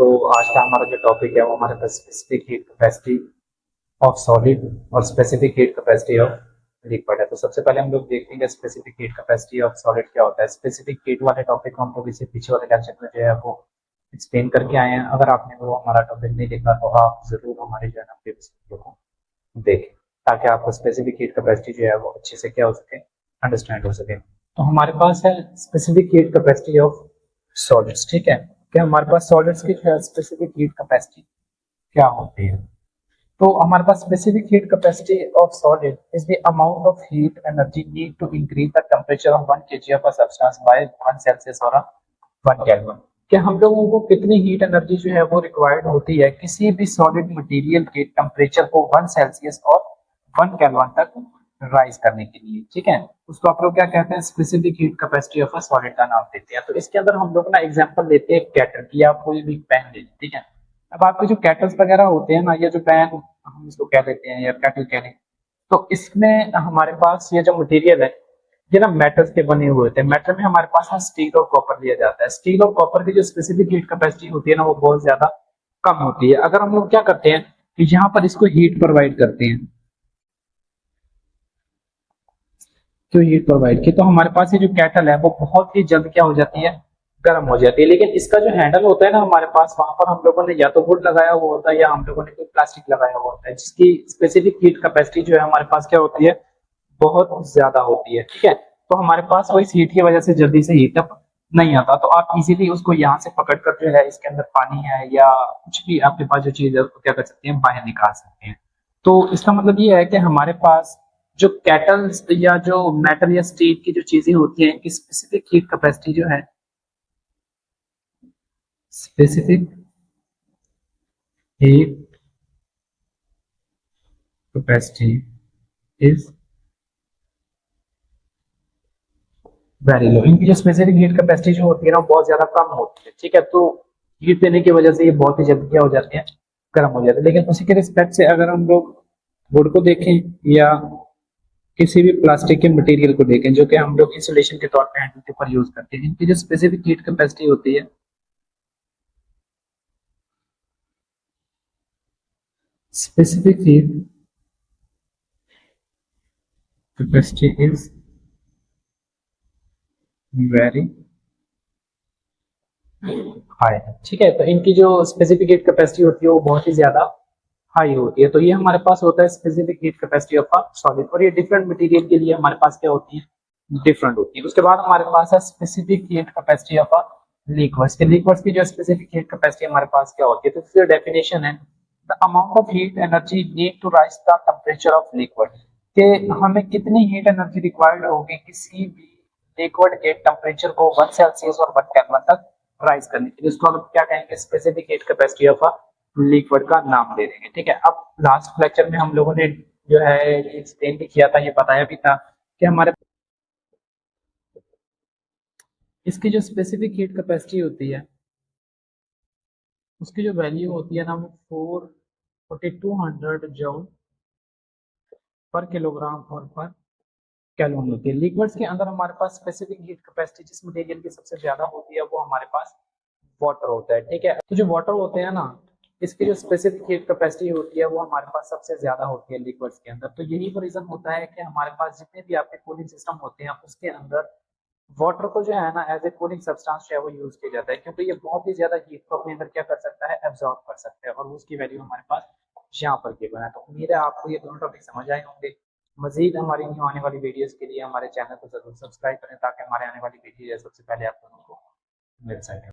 तो आज का हमारा जो टॉपिक है वो हमारे पास specific heat capacity of solid और specific heat capacity of liquid है। तो सबसे पहले हम लोग देखेंगे specific heat capacity of solid क्या होता है। स्पेसिफिक हीट वाले टॉपिक को हम लोग इसे पीछे वाले लेक्चर में जो है वो एक्सप्लेन करके आए हैं। अगर आपने वो हमारा टॉपिक नहीं देखा तो आप जरूर हमारे जो है ना प्रीवियस वीडियो को देखें, ताकि आपको स्पेसिफिक हीट कैपेसिटी जो है वो अच्छे से क्या हो सके, अंडरस्टैंड हो सके। तो हमारे पास है specific heat capacity of solids. ठीक है, कि हमारे पास सॉलिड्स की स्पेसिफिक हीट कैपेसिटी क्या होती है। तो हमारे पास specific heat capacity of solid is the amount of heat energy need to increase the temperature of 1 kg of a substance by 1 Celsius और 1 केल्विन। कि हम लोगों को कितनी हीट एनर्जी जो है वो रिक्वायर्ड होती है किसी भी सॉलिड मटेरियल के टेंपरेचर को 1 सेल्सियस और 1 केल्विन तक राइज करने के लिए। ठीक है, उसको आप लोग क्या कहते हैं, specific heat capacity of a solid का नाम देते हैं। तो इसके अंदर हम लोग ना एग्जांपल लेते हैं केटल की, आप कोई भी पैन ले लें। ठीक है, अब आपके जो केटल्स वगैरह होते हैं ना, ये जो पैन हम इसको कह देते हैं या केटल कह लें, तो इसमें हमारे पास ये जो मटेरियल है ये ना मेटल्स के बने हुए होते हैं। मेटल में हमारे पास स्टील और कॉपर लिया जाता है। स्टील और कॉपर की जो स्पेसिफिक हीट कैपेसिटी होती है ना वो बहुत ज्यादा कम होती है। अगर हम लोग क्या करते हैं कि यहाँ पर इसको हीट प्रोवाइड करते हैं, क्यों हीट प्रोवाइड की, तो हमारे पास ये जो केटल है वो बहुत ही जल्द क्या हो जाती है, गर्म हो जाती है। लेकिन इसका जो हैंडल होता है ना हमारे पास, वहां पर हम लोगों ने या तो वुड लगाया हुआ होता है या हम लोगों ने कोई प्लास्टिक लगाया हुआ होता है, जिसकी स्पेसिफिक हीट कैपेसिटी जो है हमारे पास क्या होती है, बहुत ज्यादा होती है। ठीक है, तो हमारे पास वो इस हीट की वजह से जल्दी से हीट अप नहीं आता, तो आप इजीली उसको यहाँ से पकड़ कर जो है इसके अंदर पानी है या कुछ भी आपके पास जो चीज है उसको क्या कर सकते हैं, बाहर निकाल सकते हैं। तो इसका मतलब ये है कि हमारे पास जो केटल्स या जो मेटल या स्टील की जो चीजें होती हैं, इनकी स्पेसिफिक हीट कैपेसिटी जो है, specific heat capacity is very low. इनकी जो स्पेसिफिक हीट कैपेसिटी जो होती है ना बहुत ज्यादा कम होती है। ठीक है, तो हीट देने की वजह से ये बहुत ही जल्दी क्या हो जाते हैं, गर्म हो जाते हैं। लेकिन उसी के रिस्पेक्ट से अगर हम लोग वुड को देखें या किसी भी प्लास्टिक के मटेरियल को देखें जो कि हम लोग इंसुलेशन के तौर पे हैंडल के ऊपर यूज करते हैं, इनकी जो स्पेसिफिक हीट कैपेसिटी होती है, specific heat capacity is very high है। ठीक है, तो इनकी जो स्पेसिफिक हीट कैपेसिटी होती है वो बहुत ही ज्यादा हाई होती है। तो ये हमारे पास होता है specific heat capacity of a solid, और ये डिफरेंट मटेरियल के लिए हमारे पास क्या होती है, डिफरेंट होती है। उसके बाद हमारे पास है specific heat capacity of a liquids. के लिक्विड्स की जो स्पेसिफिक हीट कैपेसिटी हमारे पास क्या होती है, तो इसकी डेफिनेशन है the amount of heat energy need to raise the temperature of liquid. कि हमें कितनी हीट एनर्जी रिक्वायर्ड होगी किसी भी लिक्विड के टेंपरेचर को 1 सेल्सियस और 1 केल्विन तक राइज करने के लिए। इसको हम क्या कहेंगे, specific heat capacity of a liquid का नाम दे देंगे। ठीक है, अब लास्ट लेक्चर में हम लोगों ने जो है एक्सप्लेन भी किया था, ये बताया भी था कि हमारे इसकी जो स्पेसिफिक हीट कैपेसिटी होती है उसकी जो वैल्यू होती है ना वो 4200 जूल पर किलोग्राम और पर केल्विन होती है। लिक्विड्स के अंदर हमारे पास स्पेसिफिक हीट कैपेसिटी जिस मटेरियल की सबसे ज्यादा होती है वो हमारे पास वाटर होता है। ठीक है, तो जो वाटर होते हैं ना इसकी जो स्पेसिफिक हीट कैपेसिटी होती है वो हमारे पास सबसे ज्यादा होती है लिक्विड्स के अंदर। तो यही रीजन होता है कि हमारे पास जितने भी आपके कूलिंग सिस्टम होते हैं उसके अंदर वाटर को जो है ना एज ए कूलिंग सब्सटेंस जो है वो यूज किया जाता है, क्योंकि ये बहुत ही ज्यादा हीट को अपने अंदर क्या कर सकता है, एब्जॉर्ब कर सकता है, और उसकी वैल्यू हमारे पास यहाँ पर गिवन है। तो उम्मीद है आपको ये दोनों टॉपिक समझ आए होंगे। मजीद हमारी न्यू आने वाली वीडियोस के लिए हमारे चैनल को जरूर सब्सक्राइब करें, ताकि हमारे आने वाली वीडियो सबसे पहले आप लोगों को मिल सके।